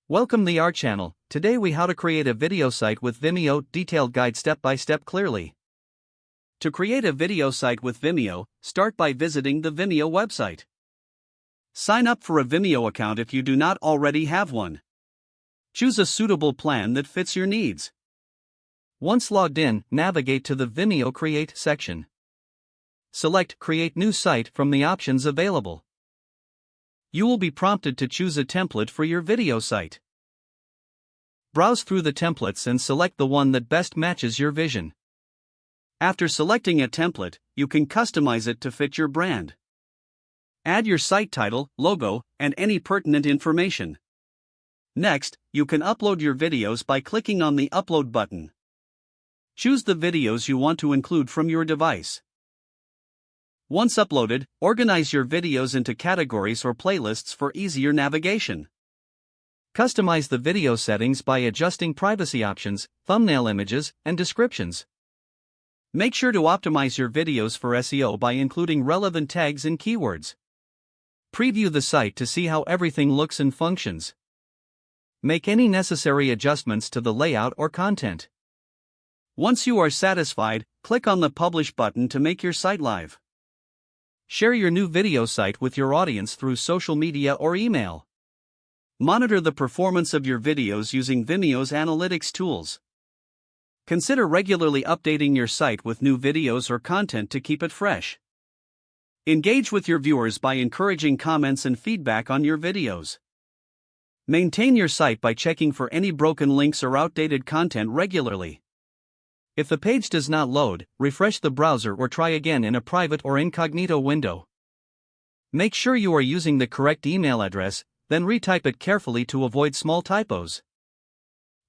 Welcome to our channel. Today we how to create a video site with Vimeo, detailed guide step by step clearly. To create a video site with Vimeo, start by visiting the Vimeo website. Sign up for a Vimeo account if you do not already have one. Choose a suitable plan that fits your needs. Once logged in, navigate to the Vimeo Create section. Select Create New Site from the options available. You will be prompted to choose a template for your video site. Browse through the templates and select the one that best matches your vision. After selecting a template, you can customize it to fit your brand. Add your site title, logo, and any pertinent information. Next, you can upload your videos by clicking on the Upload button. Choose the videos you want to include from your device. Once uploaded, organize your videos into categories or playlists for easier navigation. Customize the video settings by adjusting privacy options, thumbnail images, and descriptions. Make sure to optimize your videos for SEO by including relevant tags and keywords. Preview the site to see how everything looks and functions. Make any necessary adjustments to the layout or content. Once you are satisfied, click on the Publish button to make your site live. Share your new video site with your audience through social media or email. Monitor the performance of your videos using Vimeo's analytics tools. Consider regularly updating your site with new videos or content to keep it fresh. Engage with your viewers by encouraging comments and feedback on your videos. Maintain your site by checking for any broken links or outdated content regularly. If the page does not load, refresh the browser or try again in a private or incognito window. Make sure you are using the correct email address, then retype it carefully to avoid small typos.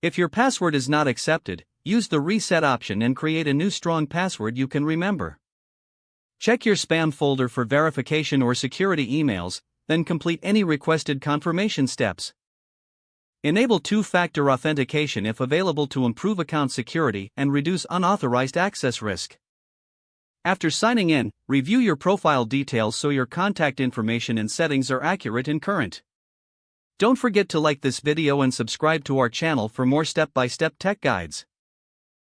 If your password is not accepted, use the reset option and create a new strong password you can remember. Check your spam folder for verification or security emails, then complete any requested confirmation steps. Enable two-factor authentication if available to improve account security and reduce unauthorized access risk. After signing in, review your profile details so your contact information and settings are accurate and current. Don't forget to like this video and subscribe to our channel for more step-by-step tech guides.